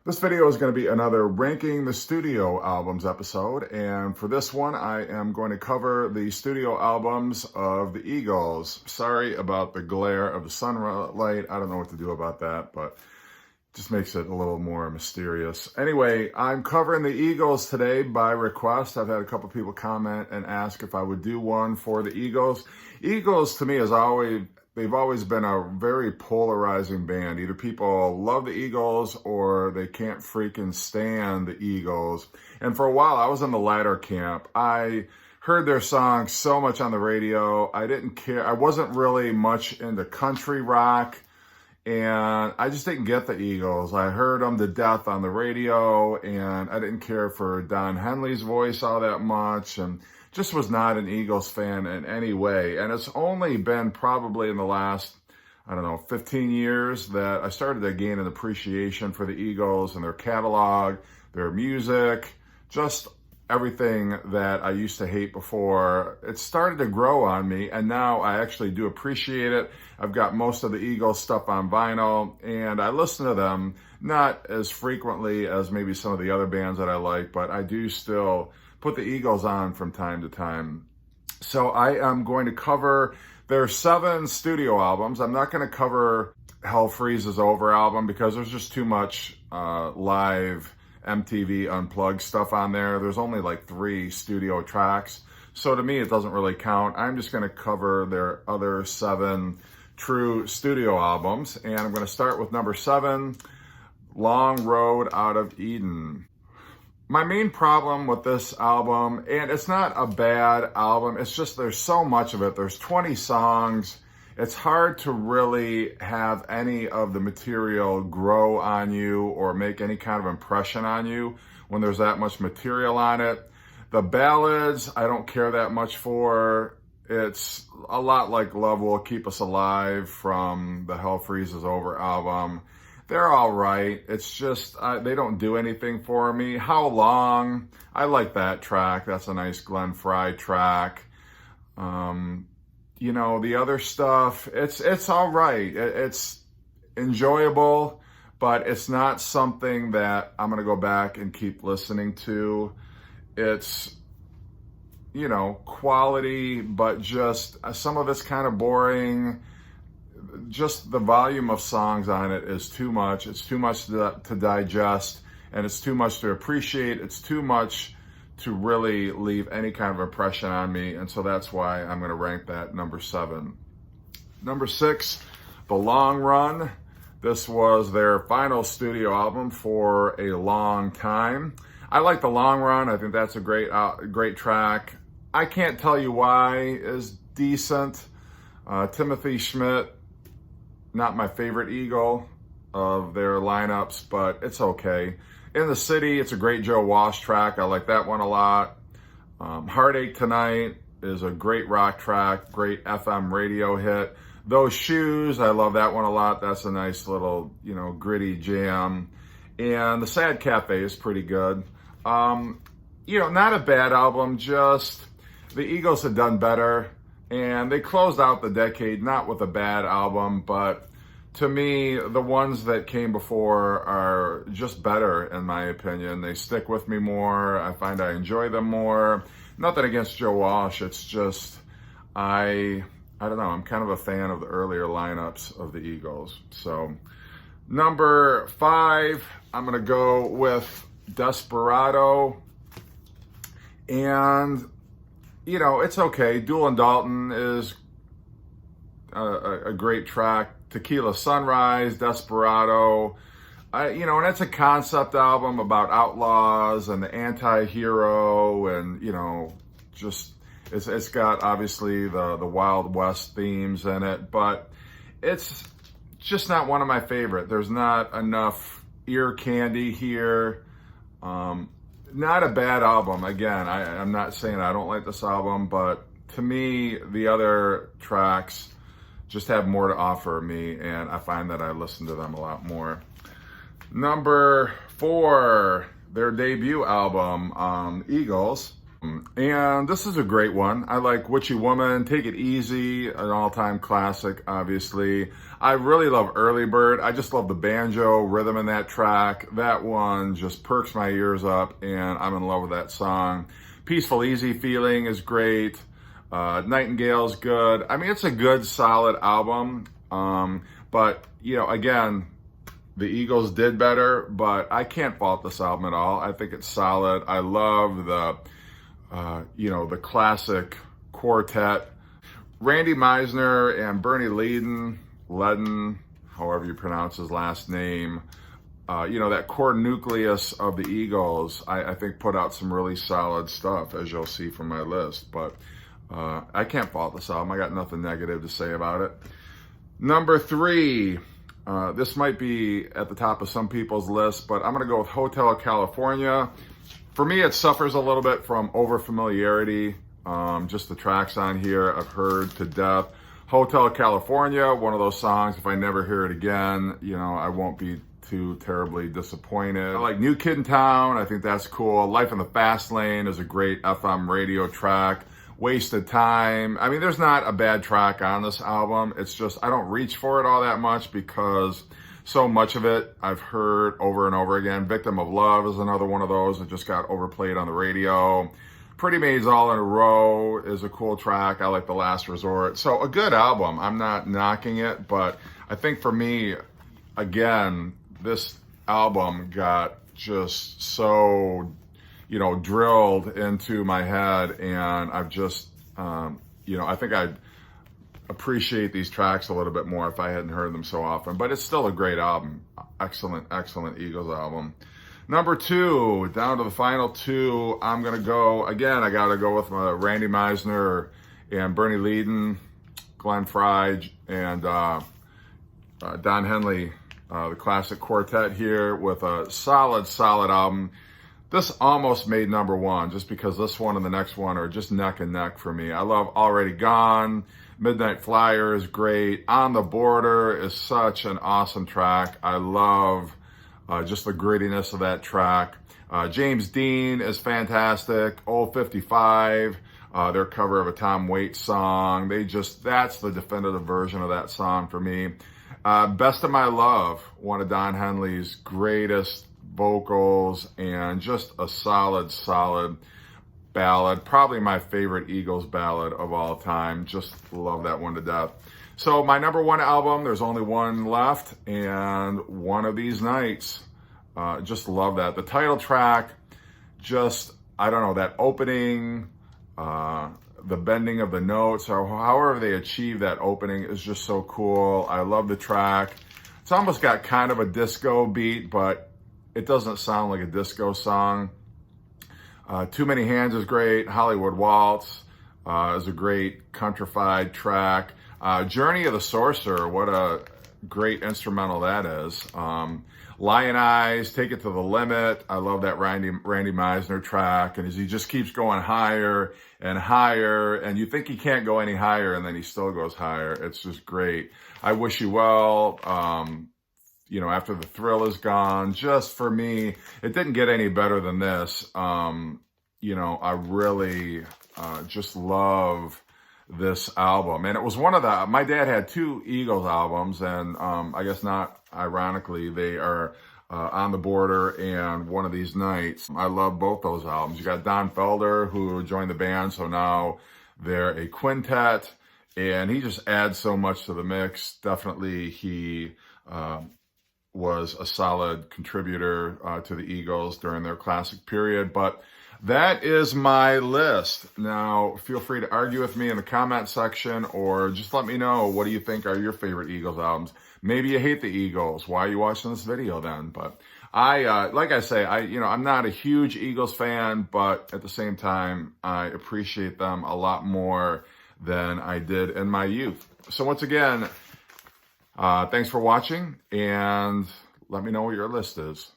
This video is going to be another Ranking the Studio Albums episode, and for this one I am going to cover the studio albums of the Eagles. Sorry about the glare of the sunlight. I don't know what to do about that, but it just makes it a little more mysterious. Anyway, I'm covering the Eagles today by request. I've had a couple people comment and ask if I would do one for the Eagles. Eagles to me they've always been a very polarizing band. Either people love the Eagles or they can't freaking stand the Eagles. And for a while, I was in the latter camp. I heard their songs so much on the radio. I didn't care. I wasn't really much into country rock, and I just didn't get the Eagles. I heard them to death on the radio, and I didn't care for Don Henley's voice all that much, and just was not an Eagles fan in any way. And it's only been probably in the last, 15 years that I started to gain an appreciation for the Eagles and their catalog, their music, just everything that I used to hate before. It started to grow on me, and now I actually do appreciate it. I've got most of the Eagles stuff on vinyl, and I listen to them not as frequently as maybe some of the other bands that I like, but I do still put the Eagles on from time to time. So I am going to cover their 7 studio albums. I'm not going to cover Hell Freezes Over album because there's just too much live MTV Unplugged stuff on there. There's only like 3 studio tracks. So to me, it doesn't really count. I'm just going to cover their other 7 true studio albums. And I'm going to start with number 7, Long Road Out of Eden. My main problem with this album, and it's not a bad album, it's just there's so much of it. There's 20 songs. It's hard to really have any of the material grow on you or make any kind of impression on you when there's that much material on it. The ballads, I don't care that much for. It's a lot like Love Will Keep Us Alive from the Hell Freezes Over album. They're all right. It's just, they don't do anything for me. How Long? I like that track. That's a nice Glenn Frey track. The other stuff, it's all right. It's enjoyable, but it's not something that I'm going to go back and keep listening to. It's, quality, but just some of it's kind of boring. Just the volume of songs on it is too much. It's too much to digest, and it's too much to appreciate. It's too much to really leave any kind of impression on me, and so that's why I'm going to rank that number 7. Number 6, The Long Run. This was their final studio album for a long time. I like The Long Run. I think that's a great track. I can't tell you why is decent. Timothy Schmidt, not my favorite Eagle of their lineups, but it's okay. In the City, it's a great Joe Walsh track. I like that one a lot. Heartache Tonight is a great rock track, great FM radio hit. Those Shoes, I love that one a lot. That's a nice little, gritty jam. And The Sad Cafe is pretty good. Not a bad album, just the Eagles had done better. And they closed out the decade, not with a bad album, but to me, the ones that came before are just better, in my opinion. They stick with me more. I find I enjoy them more. Nothing against Joe Walsh. It's just, I don't know. I'm kind of a fan of the earlier lineups of the Eagles. So, number 5, I'm going to go with Desperado. And it's okay. Doolin Dalton is a great track. Tequila Sunrise, Desperado. And it's a concept album about outlaws and the anti-hero, and, it's got obviously the Wild West themes in it, but it's just not one of my favorite. There's not enough ear candy here. Not a bad album. Again, I'm not saying I don't like this album, but to me, the other tracks just have more to offer me, and I find that I listen to them a lot more. Number 4, their debut album, Eagles. And this is a great one. I like Witchy Woman, Take It Easy, an all-time classic, obviously. I really love Early Bird. I just love the banjo rhythm in that track. That one just perks my ears up, and I'm in love with that song. Peaceful Easy Feeling is great. Nightingale's good. I mean, it's a good, solid album. But, you know, again, the Eagles did better, but I can't fault this album at all. I think it's solid. I love the the classic quartet. Randy Meisner and Bernie Leadon, however you pronounce his last name, that core nucleus of the Eagles, I think put out some really solid stuff, as you'll see from my list. But I can't fault this album. I got nothing negative to say about it. Number 3, this might be at the top of some people's list, but I'm going to go with Hotel California. For me, it suffers a little bit from overfamiliarity. Just the tracks on here I've heard to death. Hotel California, one of those songs, if I never hear it again, I won't be too terribly disappointed. I like New Kid in Town. I think that's cool. Life in the Fast Lane is a great FM radio track. Wasted Time. I mean, there's not a bad track on this album. It's just I don't reach for it all that much because so much of it I've heard over and over again. Victim of Love is another one of those that just got overplayed on the radio. Pretty Maids All in a Row is a cool track. I like The Last Resort. So a good album. I'm not knocking it, but I think for me, again, this album got just so drilled into my head, and I've just, I think I'd appreciate these tracks a little bit more if I hadn't heard them so often. But it's still a great album. Excellent, excellent Eagles album. Number 2, down to the final 2, I'm going to go, again, I got to go with Randy Meisner and Bernie Leadon, Glenn Frey, and Don Henley, the classic quartet here with a solid, solid album. This almost made number 1 just because this one and the next one are just neck and neck for me. I love Already Gone. Midnight Flyer is great. On the Border is such an awesome track. I love just the grittiness of that track. James Dean is fantastic. Old 55, their cover of a Tom Waits song. That's the definitive version of that song for me. Best of My Love, one of Don Henley's greatest vocals, and just a solid, solid ballad. Probably my favorite Eagles ballad of all time. Just love that one to death. So my number 1 album, there's only one left, and One of These Nights. Just love that. The title track, I don't know, that opening, the bending of the notes, or however they achieve that opening is just so cool. I love the track. It's almost got kind of a disco beat, but it doesn't sound like a disco song. Too Many Hands is great. Hollywood Waltz is a great countrified track. Journey of the Sorcerer, what a great instrumental that is. Lion Eyes, Take It to the Limit. I love that Randy Meisner track. And as he just keeps going higher and higher, and you think he can't go any higher, and then he still goes higher. It's just great. I Wish You Well. After the Thrill Is Gone, just for me, it didn't get any better than this. I really just love this album. And it was my dad had 2 Eagles albums, and I guess not ironically, they are On the Border and One of These Nights. I love both those albums. You got Don Felder, who joined the band, so now they're a quintet, and he just adds so much to the mix. Definitely he was a solid contributor to the Eagles during their classic period. But that is my list. Now, feel free to argue with me in the comment section, or just let me know, what do you think are your favorite Eagles albums? Maybe you hate the Eagles. Why are you watching this video then? But like I say, I'm not a huge Eagles fan, but at the same time, I appreciate them a lot more than I did in my youth. So once again, thanks for watching, and let me know what your list is.